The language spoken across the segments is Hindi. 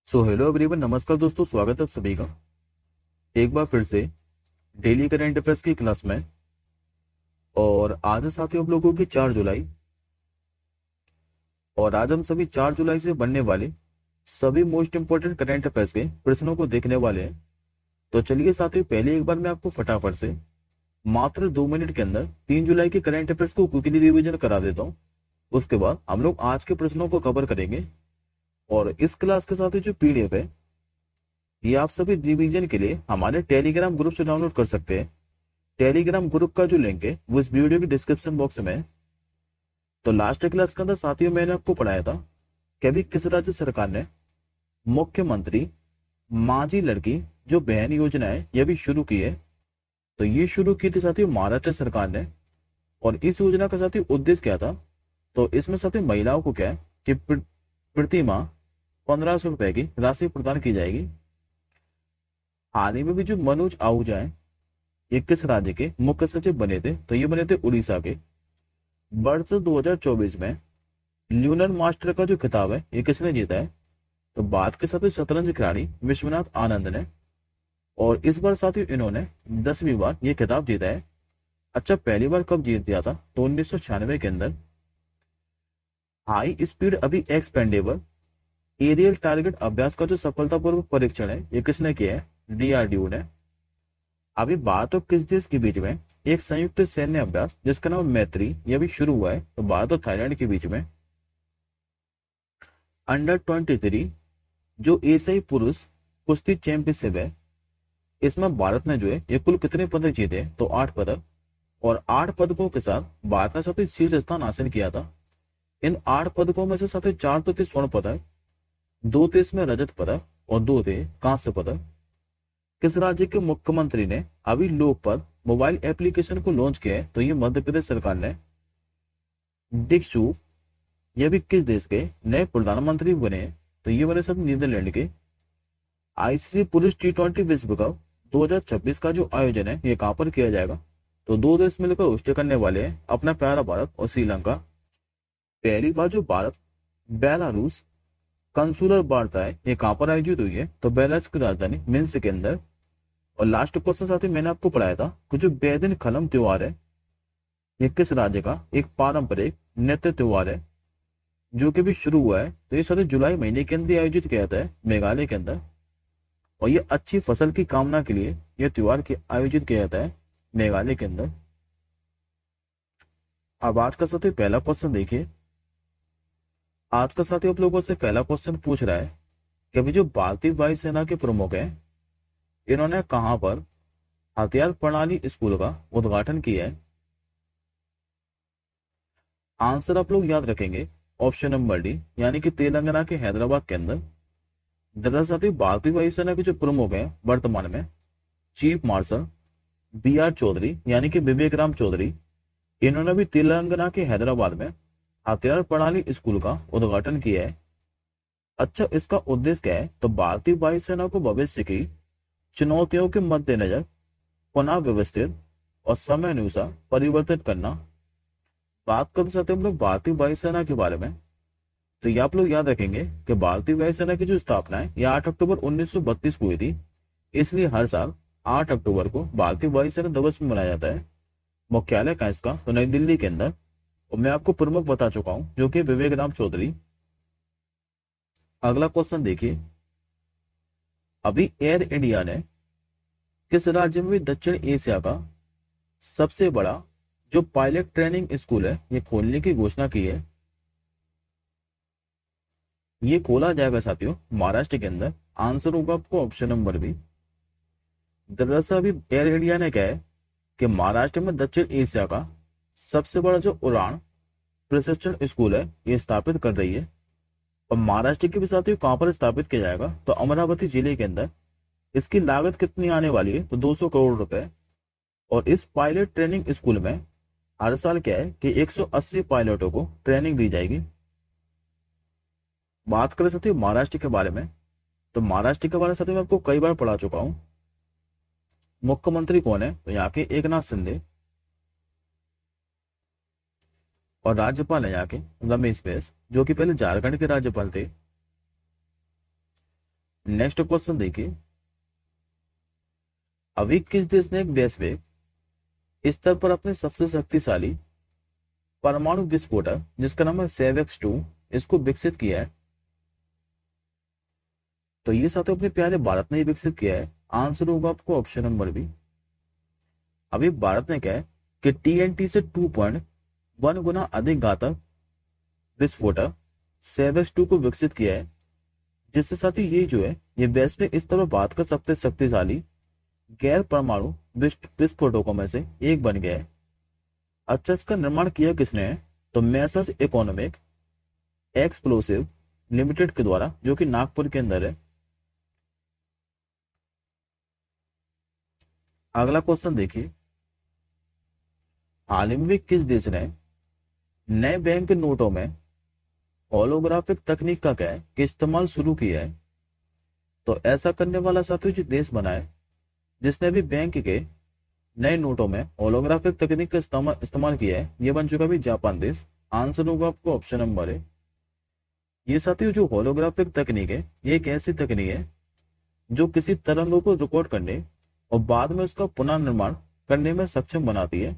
सो हेलो एवरीवन, नमस्कार दोस्तों, स्वागत है आप सभी का एक बार फिर से डेली करंट अफेयर्स की क्लास में। और आज है साथियों आप लोगों की 4 जुलाई। और आज हम सभी 4 जुलाई से बनने वाले सभी मोस्ट इंपोर्टेंट करंट अफेयर्स के प्रश्नों को देखने वाले हैं। तो चलिए साथियों, पहले एक बार मैं आपको फटाफट से मात्र 2 मिनट के अंदर 3 जुलाई के करंट अफेयर्स को क्विकली रिवीजन करा देता हूँ। उसके बाद हम लोग आज के प्रश्नों को कवर करेंगे। और इस क्लास के साथ ही जो पीडीएफ है, ये आप सभी रिवीजन के लिए हमारे टेलीग्राम ग्रुप से डाउनलोड कर सकते हैं। टेलीग्राम ग्रुप का जो लिंक है वो इस वीडियो के डिस्क्रिप्शन बॉक्स में है। तो लास्ट क्लास के अंदर साथियों मैंने आपको पढ़ाया था कि अभी किस राज्य सरकार ने मुख्यमंत्री मांझी लड़की जो बहन योजना है ये भी शुरू की है। तो ये शुरू की थी साथियों महाराष्ट्र सरकार ने। और इस योजना का साथियों उद्देश्य क्या था? तो इसमें साथियों महिलाओं को क्या है कि प्रति माह 1500 रुपए की राशि प्रदान की जाएगी। हाल ही में भी जो मनोज आहूजा है, ये किस राज्य के मुख्य सचिव बने थे? तो ये बने थे उड़ीसा के। वर्ष 2024 में ल्यूनर मास्टर का जो खिताब है ये किसने जीता है? तो बात के साथ शतरंज खिलाड़ी विश्वनाथ आनंद ने। और इस बार साथियों इन्होंने 10वीं बार ये खिताब जीता है। अच्छा, पहली बार कब जीत दिया था? तो 1996 के अंदर। हाई स्पीड अभी एक्सपेंडेबल एरियल टारगेट अभ्यास का जो सफलतापूर्वक परीक्षण है ये किसने किया है? डीआरडीओ ने। अभी बात हो किस देश के बीच में एक संयुक्त सैन्य अभ्यास जिसका नाम मैत्री ये भी शुरू हुआ है? तो भारत और थाईलैंड के बीच में। अंडर 23 जो एशियाई पुरुष कुश्ती चैंपियनशिप है, इसमें भारत ने जो है ये कुल कितने पदक जीते? तो 8 पदक। और 8 पदकों के साथ भारत ने साथ ही शीर्ष स्थान हासिल किया था। इन 8 पदकों में से साथ ही 4 तो थे स्वर्ण पदक, 2 थे इसमें रजत पदक और 2 थे कांस्य पदक। किस राज्य के मुख्यमंत्री ने अभी लोकपद मोबाइल एप्लीकेशन को लॉन्च किया है? तो ये मध्य प्रदेश सरकार ने। डिक्सू ये भी किस देश के नए प्रधानमंत्री बने? तो ये बने सब नीदरलैंड के। आईसीसी पुरुष T20 विश्व कप 2026 का जो आयोजन है ये कहां पर किया जाएगा? तो 2 देश मिलकर होस्ट करने वाले हैं, अपना प्यारा भारत और श्रीलंका। पहली बार जो भारत बेलारूस कंसुलर वार्ता है ये कहां पर आयोजित हुई है? तो बेलारूस की राजधानी मिन्स्क के अंदर। और लास्ट क्वेश्चन साथी मैंने आपको पढ़ाया था कि जो बेदिन खलम त्योहार है ये किस राज्य का एक पारंपरिक नृत्य त्योहार है जो कि भी शुरू हुआ है? तो ये सारे जुलाई महीने के अंदर आयोजित किया जाता है मेघालय के अंदर। और ये अच्छी फसल की कामना के लिए यह त्योहार आयोजित किया जाता है मेघालय के अंदर। अब आज का साथी पहला क्वेश्चन देखिए। आज का साथी आप लोगों से पहला क्वेश्चन पूछ रहा है कि अभी जो भारतीय वायुसेना के प्रमुख हैं इन्होंने कहां पर हथियार प्रणाली स्कूल का उद्घाटन किया है? आंसर आप लोग याद रखेंगे ऑप्शन नंबर डी, यानी कि तेलंगाना के हैदराबाद के अंदर। दरअसल भारतीय वायुसेना के जो प्रमुख हैं वर्तमान में चीफ मार्शल BR चौधरी, यानी कि विवेक राम चौधरी, इन्होंने भी तेलंगाना के हैदराबाद में हथियार प्रणाली स्कूल का उद्घाटन किया है। अच्छा, इसका उद्देश्य क्या है? तो भारतीय वायुसेना को भविष्य की चुनौतियों के मद्देनजर पुनः व्यवस्थित और समय अनुसार परिवर्तित करना। बात कर सकते हैं हम लोग भारतीय वायुसेना के बारे में। तो ये आप लोग याद रखेंगे कि भारतीय वायुसेना की जो स्थापना है यह 8 अक्टूबर 1932 को हुई थी। इसलिए हर साल 8 अक्टूबर को भारतीय वायुसेना दिवस में मनाया जाता है। मुख्यालय का इसका तो नई दिल्ली के अंदर। और मैं आपको प्रमुख बता चुका हूं जो कि विवेक राम चौधरी। अगला क्वेश्चन देखिए। अभी एयर इंडिया ने किस राज्य में भी दक्षिण एशिया का सबसे बड़ा जो पायलट ट्रेनिंग स्कूल है ये खोलने की घोषणा की है? ये खोला जाएगा साथियों महाराष्ट्र के अंदर। आंसर होगा आपको ऑप्शन नंबर बी। दरअसल अभी एयर इंडिया ने कहा है कि महाराष्ट्र में दक्षिण एशिया का सबसे बड़ा जो उड़ान प्रशिक्षण स्कूल है ये स्थापित कर रही है। और महाराष्ट्र के भी साथियों कहां पर स्थापित किया जाएगा? तो अमरावती जिले के अंदर। इसकी लागत कितनी आने वाली है? तो 200 करोड़ रुपए। और इस पायलट ट्रेनिंग स्कूल में हर साल क्या है कि 180 पायलटों को ट्रेनिंग दी जाएगी। बात करें साथियों महाराष्ट्र के बारे में, तो महाराष्ट्र के बारे में साथियों मैं आपको कई बार पढ़ा चुका हूं। मुख्यमंत्री कौन है? तो यहाँ के एकनाथ शिंदे। और राज्यपाल है यहाँ के रमेश बैस, जो कि पहले झारखंड के राज्यपाल थे। नेक्स्ट क्वेश्चन देखिए, अभी किस देश ने एक वैश्विक स्तर पर अपने सबसे शक्तिशाली परमाणु विस्फोटक जिसका नाम है सेवेक्स 2 इसको विकसित किया है? तो ये साथ अपने प्यारे भारत ने ही विकसित किया है। आंसर होगा आपको ऑप्शन नंबर बी। अभी भारत ने क्या है कि टीएनटी से 2.1 गुना अधिक घातक विस्फोटक सेवेक्स 2 को विकसित किया है, जिससे साथ ही ये जो है ये वैश्विक स्तर पर बात कर सबसे शक्तिशाली गैर परमाणु विस्फोटकों में से एक बन गया है। अच्छा, इसका निर्माण किया किसने है? तो मैसर्स इकोनॉमिक एक्सप्लोसिव लिमिटेड के द्वारा, जो कि नागपुर के अंदर है। अगला क्वेश्चन देखिए, हाल ही में भी किस देश ने नए बैंक नोटों में होलोग्राफिक तकनीक का क्या है कि इस्तेमाल शुरू किया है? तो ऐसा करने वाला साथी जो देश बना है जिसने भी बैंक के नए नोटों में होलोग्राफिक तकनीक का इस्तेमाल किया है, ये बन चुका भी जापान देश। आंसर होगा आपको ऑप्शन नंबर है। ये साथियों जो होलोग्राफिक तकनीक है ये एक ऐसी तकनीक है जो किसी तरंगों को रिकॉर्ड करने और बाद में उसका पुनर्निर्माण करने में सक्षम बनाती है।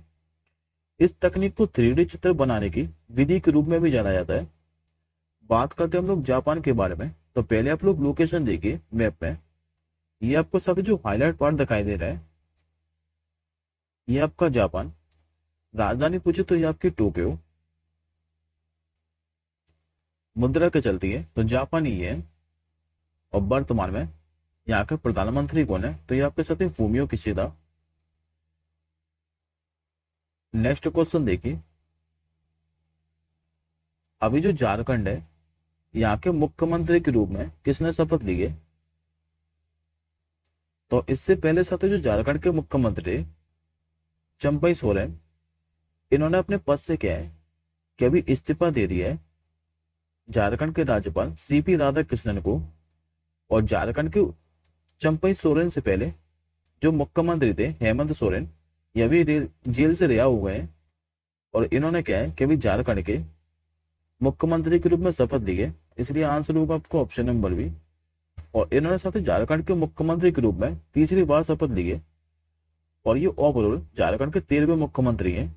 इस तकनीक को 3D चित्र बनाने की विधि के रूप में भी जाना जाता है। बात करते हैं हम लोग जापान के बारे में, तो पहले आप लोग लोकेशन देखिए मैप में। ये आपको साथ जो हाईलाइट पार्ट दिखाई दे रहा है ये आपका जापान। राजधानी पूछे तो ये आपकी टोक्यो। मुद्रा के चलती है तो जापान ही है। और वर्तमान में यहाँ के प्रधानमंत्री कौन है? तो ये आपके साथ फूमियो किशिदा। नेक्स्ट क्वेश्चन देखिए, अभी जो झारखंड है यहाँ के मुख्यमंत्री के रूप में किसने शपथ ली है? तो इससे पहले साथ जो झारखंड के मुख्यमंत्री चंपई सोरेन, इन्होंने अपने पद से क्या है कि अभी इस्तीफा दे दिया है झारखंड के राज्यपाल सीपी राधाकृष्णन को। और झारखंड के चंपई सोरेन से पहले जो मुख्यमंत्री थे हेमंत सोरेन, ये भी जेल से रिहा हो गए हैं। और इन्होंने क्या है कि अभी झारखंड के मुख्यमंत्री के रूप में शपथ ली है, इसलिए आंसर होगा आपको ऑप्शन नंबर बी। और इन्होंने साथ ही झारखंड के मुख्यमंत्री के रूप में तीसरी बार शपथ ली है। और ये ओवरऑल झारखंड के 13वें मुख्यमंत्री हैं।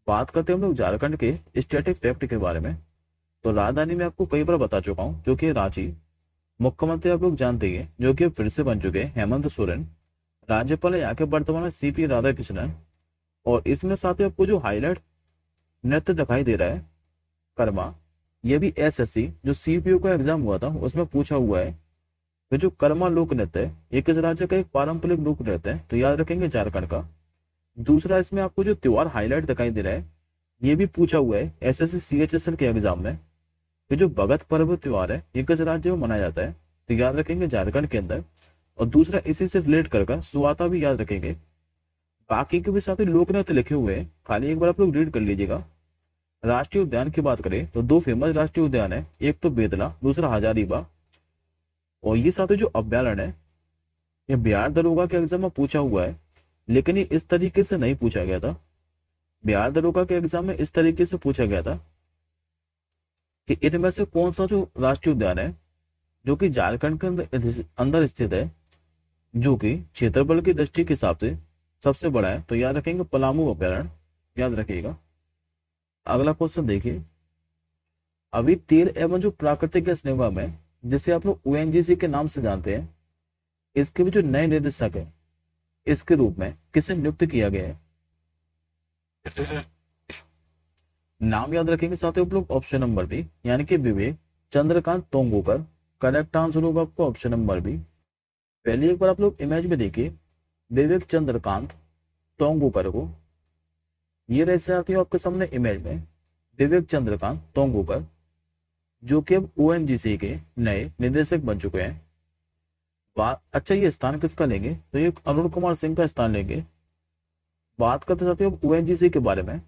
बात करते हैं हम लोग झारखंड के स्टैटिक फैक्ट के बारे में, तो राजधानी में आपको कई बार बता चुका हूं, जो कि रांची। मुख्यमंत्री आप लोग जानते ही हैं जो कि फिर से बन चुके हैं हेमंत सोरेन। राज्यपाल यहाँ के वर्तमान में सीपी राधाकृष्णन। और इसमें साथ ही आपको जो हाईलाइट नृत्य दिखाई दे रहा है कर्मा, ये भी एसएससी जो सीपीओ का एग्जाम हुआ था उसमें पूछा हुआ है। तो जो कर्मा लोक नृत्य है ये किस राज्य का एक पारंपरिक लोक नृत्य है? तो याद रखेंगे झारखंड का। दूसरा, इसमें आपको जो त्योहार हाईलाइट दिखाई दे रहा है ये भी पूछा हुआ है एसएससी सीएचएसएल के एग्जाम में। तो जो भगत पर्व त्योहार है ये किस राज्य में मनाया जाता है? तो याद रखेंगे झारखंड के अंदर। और दूसरा, इसी से रिलेट कर सुवाता भी याद रखेंगे। बाकी के भी साथ ही लोक नृत्य लिखे हुए हैं, खाली एक बार आप लोग रीड कर लीजिएगा। राष्ट्रीय उद्यान की बात करें तो 2 फेमस राष्ट्रीय उद्यान है, एक तो बेतला, दूसरा हजारीबाग। और ये साथ जो अभ्यारण्य है ये बिहार दरोगा के एग्जाम में पूछा हुआ है, लेकिन ये इस तरीके से नहीं पूछा गया था। बिहार दरोगा के एग्जाम में इस तरीके से पूछा गया था कि इनमें से कौन सा जो राष्ट्रीय उद्यान है जो कि झारखंड के अंदर स्थित है, जो कि क्षेत्रफल की दृष्टि के हिसाब से सबसे बड़ा है। तो याद रखेंगे पलामू अभ्यारण्य, याद रखिएगा। अगला क्वेश्चन देखिए, अभी तेल एवं जो प्राकृतिक गैस निगम है जिसे आप लोग ओएनजीसी के नाम से जानते हैं, इसके भी जो नए निदेशक है इसके रूप में किसे नियुक्त किया गया है? नाम याद रखेंगे साथियों आप लोग ऑप्शन नंबर बी, यानी कि विवेक चंद्रकांत तोंगोकर। करेक्ट आंसर होगा आपको ऑप्शन नंबर बी। पहले एक बार आप लोग इमेज में देखिए विवेक चंद्रकांत तोंगोकर को। ये रहे साथियों आपके सामने इमेज में विवेक चंद्रकांत तोंगोकर, जो कि अब ओएनजीसी के नए निदेशक बन चुके हैं। अच्छा, ये स्थान किसका लेंगे? तो ये अरुण कुमार सिंह का स्थान लेंगे। बात करते साथियों अब ओएनजीसी के बारे में,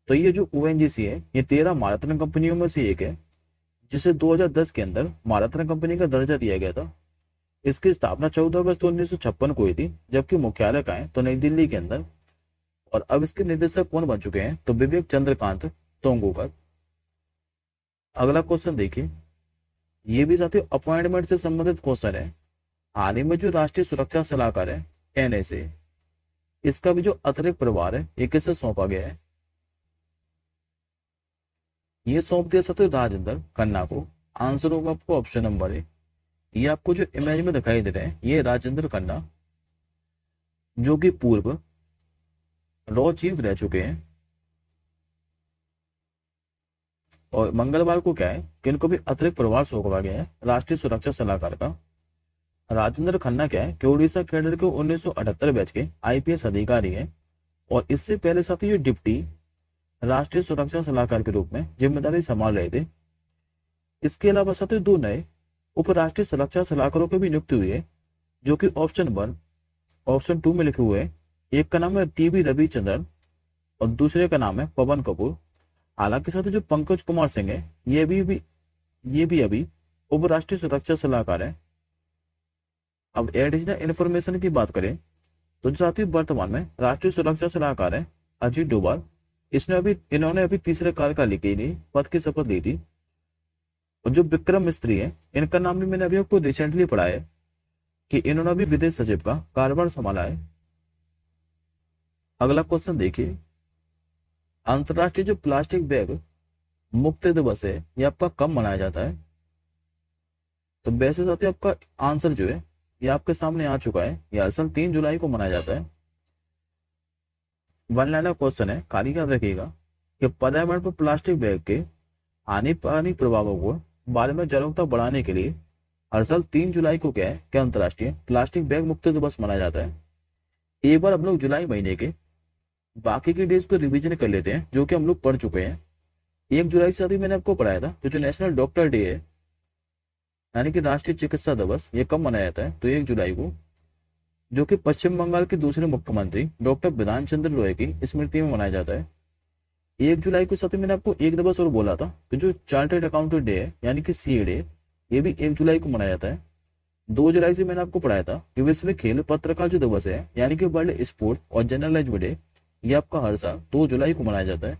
तो ये जो ओएनजीसी है ये 13 महारत्न कंपनियों में से एक है, जिसे 2010 के अंदर महारत्न कंपनी का दर्जा दिया गया था। इसकी स्थापना 14 अगस्त 1956 को हुई थी, जबकि मुख्यालय का है तो नई दिल्ली के अंदर। और अब इसके निदेशक कौन बन चुके हैं? तो विवेक चंद्रकांत तोंगोकर। अगला क्वेश्चन देखिए, ये भी साथियों अपॉइंटमेंट से संबंधित क्वेश्चन है। हाल ही में जो राष्ट्रीय सुरक्षा सलाहकार है NSA, इसका भी जो अतिरिक्त प्रभार है ये किसे सौंपा गया है? ये सौंप दिया साथियों राजेंद्र खन्ना को। आंसर होगा आपको ऑप्शन नंबर ए। ये आपको जो इमेज में दिखाई दे रहे हैं ये राजेंद्र खन्ना, जो कि पूर्व रॉ चीफ रह चुके हैं। और मंगलवार को क्या है कि इनको भी अतिरिक्त प्रभार सौंपा गया है राष्ट्रीय सुरक्षा सलाहकार का। राजेंद्र खन्ना क्या है कि उड़ीसा कैडर के 1978 बैच के IPS अधिकारी हैं और इससे पहले साथी ये डिप्टी राष्ट्रीय सुरक्षा सलाहकार के रूप में जिम्मेदारी संभाल रहे थे। इसके अलावा साथी दो नए उप राष्ट्रीय सुरक्षा सलाहकारों की भी नियुक्ति हुई है, जो कि ऑप्शन 2 में लिखे हुए हैं। एक का नाम है TB रविचंद्रन और दूसरे का नाम है पवन कपूर। हालांकि साथी जो पंकज कुमार सिंह है ये भी अभी उप राष्ट्रीय सुरक्षा सलाहकार है। अब एडिशनल इन्फॉर्मेशन की बात करें तो जो साथियों वर्तमान में राष्ट्रीय सुरक्षा सलाहकार है अजीत डोभाल। इन्होंने अभी तीसरे कार्यकाल के लिए पद की शपथ ली थी। और जो विक्रम मिस्त्री है इनका नाम भी मैंने अभी आपको रिसेंटली पढ़ा है कि इन्होंने भी विदेश सचिव का कार्यभार संभाला है। अगला क्वेश्चन देखिए, अंतरराष्ट्रीय जो प्लास्टिक बैग मुक्त दिवस है ये आपका कब मनाया जाता है? तो वैसे साथियों आपका आंसर जो है ये आपके सामने आ चुका है। ये हर साल 3 जुलाई को मनाया जाता है। वन लाइनर क्वेश्चन है, खाली याद रखिएगा कि पर्यावरण पर प्लास्टिक बैग के हानिकारक प्रभावों को बारे में जागरूकता बढ़ाने के लिए हर साल 3 जुलाई को क्या है कि अंतर्राष्ट्रीय प्लास्टिक बैग मुक्त दिवस मनाया जाता है। एक बार हम लोग जुलाई महीने के बाकी के डेज को रिवीजन कर लेते हैं जो कि हम लोग पढ़ चुके हैं। 1 जुलाई से अभी मैंने आपको पढ़ाया था। तो जो नेशनल डॉक्टर डे है यानी कि राष्ट्रीय चिकित्सा दिवस, ये कब मनाया जाता है? तो 1 जुलाई को, जो कि पश्चिम बंगाल के दूसरे मुख्यमंत्री डॉक्टर विधान चंद्र रॉय की स्मृति में मनाया जाता है। 1 जुलाई को साथ ही मैंने आपको एक दिवस और बोला था कि जो चार्टर्ड अकाउंटेंट डे है यानी कि CA डे, ये भी 1 जुलाई को मनाया जाता है। 2 जुलाई से मैंने आपको पढ़ाया था कि विश्व खेल पत्रकार जो दिवस है यानी कि वर्ल्ड स्पोर्ट और जर्नलिज्म डे, ये आपका हर साल 2 जुलाई को मनाया जाता है।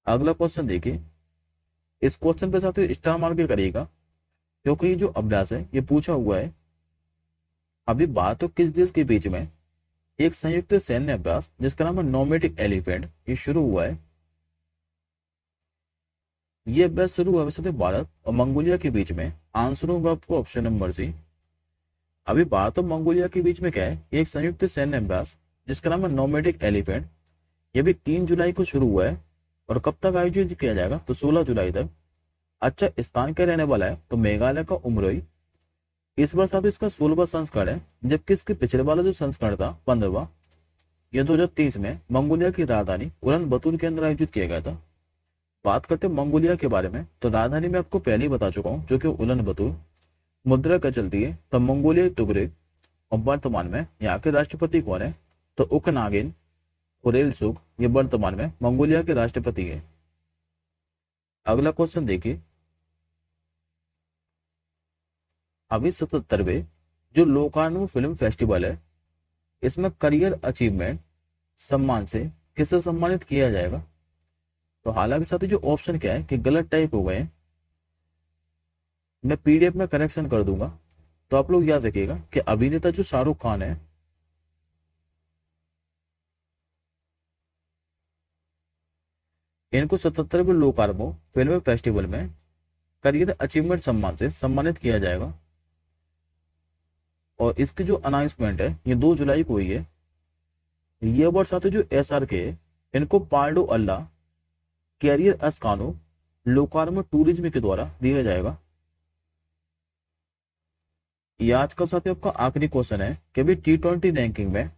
अगला क्वेश्चन देखिए, इस क्वेश्चन पे साथ स्टार मार्क करिएगा क्योंकि ये जो अभ्यास है ये पूछा हुआ है। अभी बात तो किस देश के बीच में एक संयुक्त सैन्य अभ्यास जिसका नाम है नोमैटिक एलिफेंट, ये शुरू हुआ है। ये अभ्यास शुरू हुआ वैसे भारत और मंगोलिया के बीच में। आंसर होगा आपको ऑप्शन नंबर सी। अभी भारत और मंगोलिया के बीच में क्या है, एक संयुक्त सैन्य अभ्यास जिसका नाम है नोमैटिक एलिफेंट, ये भी 3 जुलाई को शुरू हुआ है। और कब तक आयोजित किया जाएगा? तो 16 जुलाई तक। अच्छा, स्थान क्या रहने वाला है? तो मेघालय का उमरोई। इस बार साथ इसका 16वां संस्करण है, जबकि इसके पिछले वाला जो संस्करण था 15वां, यह 2023 में मंगोलिया की राजधानी उलन बतूर के अंदर आयोजित किया गया था। बात करते हैं मंगोलिया के बारे में, तो राजधानी में आपको पहले ही बता चुका हूँ जो कि उलन बतूर। मुद्रा क्या चलती है? तो मंगोलियाई तुगरिक। और वर्तमान में यहाँ के राष्ट्रपति कौन है? तो उकनागिन खुरेलसुख, ये वर्तमान में मंगोलिया के राष्ट्रपति है। अगला क्वेश्चन देखिए, अभी 77वें जो लोकार्नो फिल्म फेस्टिवल है, इसमें करियर अचीवमेंट सम्मान से किसे सम्मानित किया जाएगा? तो हालांकि साथी जो ऑप्शन क्या है कि गलत टाइप हो गए हैं, मैं PDF में करेक्शन कर दूंगा। तो आप लोग याद रखिएगा कि अभिनेता जो शाहरुख खान है, इनको 77वें लोकार्नो फिल्म फेस्टिवल में करियर अचीवमेंट सम्मान से सम्मानित किया जाएगा। और इसकी जो अनाउंसमेंट है ये 2 जुलाई को हुई है। ये अवार्ड साथ जो SRK है, इनको पार्डो अल्लाह कैरियर अस्कानो लोकार्नो टूरिज्म के द्वारा दिया जाएगा। ये आज का साथ आपका आखिरी क्वेश्चन है कि अभी T20 रैंकिंग में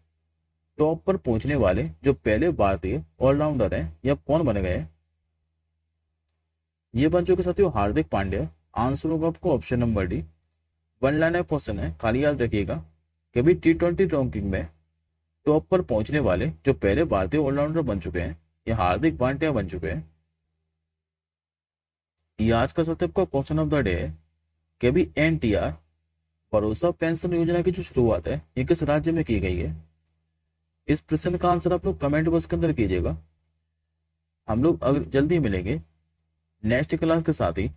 टॉप पर पहुंचने वाले जो पहले भारतीय ऑलराउंडर हैं ये कौन बन गए? ये बन चुके साथियों हार्दिक पांड्या। आंसर होगा आपको option number D. One liner question है, खाली याद रखिएगा कि अभी T20 रैंकिंग में टॉप पर पहुंचने वाले जो पहले भारतीय ऑलराउंडर बन चुके हैं ये हार्दिक पांड्या बन चुके हैं। ये आज का सबसे आपका क्वेश्चन ऑफ द डे है कि अभी NTR भरोसा पेंशन योजना की जो शुरुआत है ये किस राज्य में की गई है? इस प्रश्न का आंसर आप लोग कमेंट बॉक्स के अंदर कीजिएगा। हम लोग अगर जल्दी मिलेंगे नेक्स्ट क्लास के साथ ही।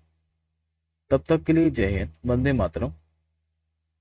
तब तक के लिए जय हिंद, वंदे मातरम।